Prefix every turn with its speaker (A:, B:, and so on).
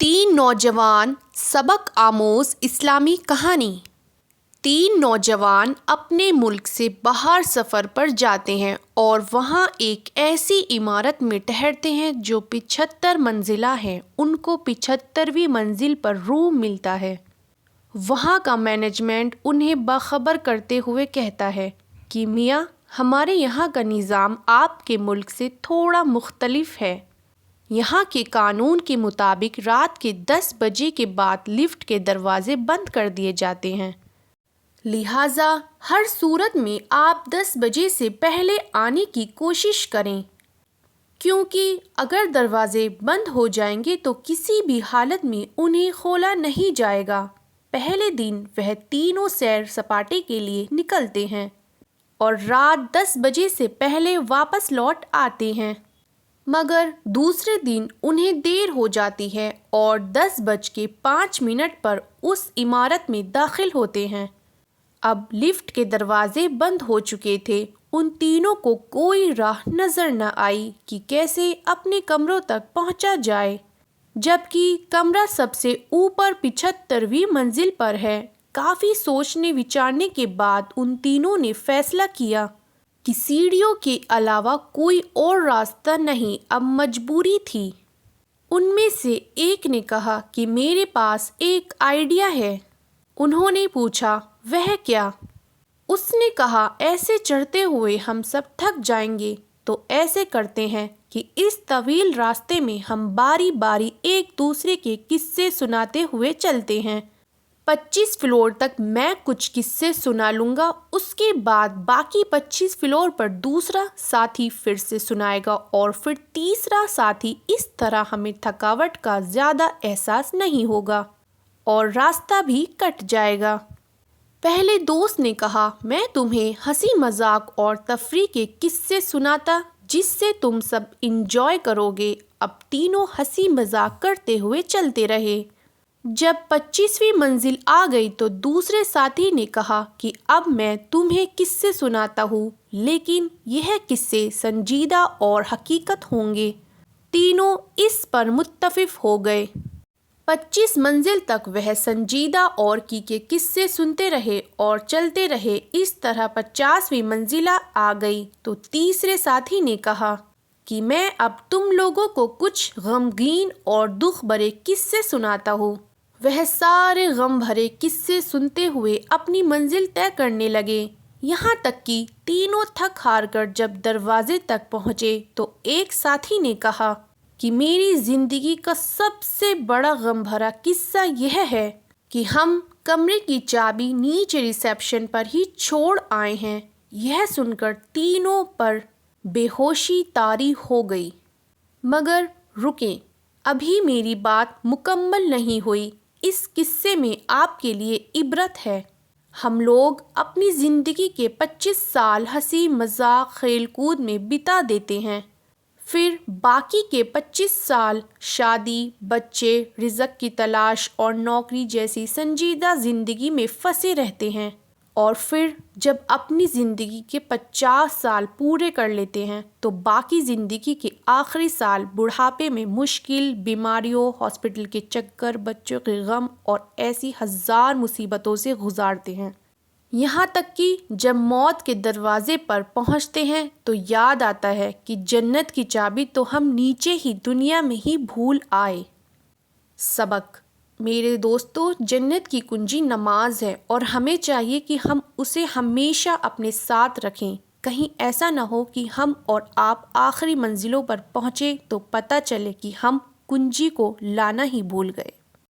A: तीन नौजवान सबक आमोज इस्लामी कहानी। तीन नौजवान अपने मुल्क से बाहर सफ़र पर जाते हैं और वहाँ एक ऐसी इमारत में ठहरते हैं जो 75 मंजिला है। उनको 75वीं मंजिल पर रूम मिलता है। वहाँ का मैनेजमेंट उन्हें बाखबर करते हुए कहता है कि मियाँ, हमारे यहाँ का निज़ाम आपके मुल्क से थोड़ा मुख्तलिफ है। यहाँ के कानून के मुताबिक रात के 10 बजे के बाद लिफ्ट के दरवाजे बंद कर दिए जाते हैं, लिहाजा हर सूरत में आप 10 बजे से पहले आने की कोशिश करें, क्योंकि अगर दरवाजे बंद हो जाएंगे तो किसी भी हालत में उन्हें खोला नहीं जाएगा। पहले दिन वह तीनों सैर सपाटे के लिए निकलते हैं और रात 10 बजे से पहले वापस लौट आते हैं, मगर दूसरे दिन उन्हें देर हो जाती है और 10:05 पर उस इमारत में दाखिल होते हैं। अब लिफ्ट के दरवाजे बंद हो चुके थे। उन तीनों को कोई राह नज़र न आई कि कैसे अपने कमरों तक पहुंचा जाए, जबकि कमरा सबसे ऊपर 75वीं मंजिल पर है। काफ़ी सोचने विचारने के बाद उन तीनों ने फैसला किया कि सीढ़ियों के अलावा कोई और रास्ता नहीं, अब मजबूरी थी। उनमें से एक ने कहा कि मेरे पास एक आइडिया है। उन्होंने पूछा, वह क्या? उसने कहा, ऐसे चढ़ते हुए हम सब थक जाएंगे, तो ऐसे करते हैं कि इस तवील रास्ते में हम बारी बारी एक दूसरे के किस्से सुनाते हुए चलते हैं। 25 फ्लोर तक मैं कुछ किस्से सुना लूँगा, उसके बाद बाकी 25 फ्लोर पर दूसरा साथी फिर से सुनाएगा और फिर तीसरा साथी। इस तरह हमें थकावट का ज़्यादा एहसास नहीं होगा और रास्ता भी कट जाएगा। पहले दोस्त ने कहा, मैं तुम्हें हंसी मजाक और तफरीह के किस्से सुनाता जिससे तुम सब इंजॉय करोगे। अब तीनों हंसी मजाक करते हुए चलते रहे। जब 25वीं मंजिल आ गई तो दूसरे साथी ने कहा कि अब मैं तुम्हें किस्से सुनाता हूँ, लेकिन यह किस्से संजीदा और हकीकत होंगे। तीनों इस पर मुत्तफिक हो गए। 25 मंजिल तक वह संजीदा और के किस्से सुनते रहे और चलते रहे। इस तरह 50वीं मंजिला आ गई तो तीसरे साथी ने कहा कि मैं अब तुम लोगों को कुछ गमगीन और दुख भरे किस्से सुनाता हूँ। वह सारे गम भरे किस्से सुनते हुए अपनी मंजिल तय करने लगे, यहाँ तक कि तीनों थक हार कर जब दरवाजे तक पहुँचे तो एक साथी ने कहा कि मेरी ज़िंदगी का सबसे बड़ा गम भरा किस्सा यह है कि हम कमरे की चाबी नीचे रिसेप्शन पर ही छोड़ आए हैं। यह सुनकर तीनों पर बेहोशी तारी हो गई। मगर रुकें, अभी मेरी बात मुकम्मल नहीं हुई। इस किस्से में आपके लिए इबरत है। हम लोग अपनी ज़िंदगी के 25 साल हंसी मजाक खेलकूद में बिता देते हैं, फिर बाकी के 25 साल शादी, बच्चे, रिज़्क़ की तलाश और नौकरी जैसी संजीदा ज़िंदगी में फंसे रहते हैं, और फिर जब अपनी ज़िंदगी के 50 साल पूरे कर लेते हैं तो बाकी ज़िंदगी के आखिरी साल बुढ़ापे में मुश्किल, बीमारियों, हॉस्पिटल के चक्कर, बच्चों के गम और ऐसी हज़ार मुसीबतों से गुजारते हैं। यहाँ तक कि जब मौत के दरवाजे पर पहुँचते हैं तो याद आता है कि जन्नत की चाबी तो हम नीचे ही दुनिया में ही भूल आए। सबक: मेरे दोस्तों, जन्नत की कुंजी नमाज है और हमें चाहिए कि हम उसे हमेशा अपने साथ रखें। कहीं ऐसा न हो कि हम और आप आखिरी मंजिलों पर पहुँचे तो पता चले कि हम कुंजी को लाना ही भूल गए।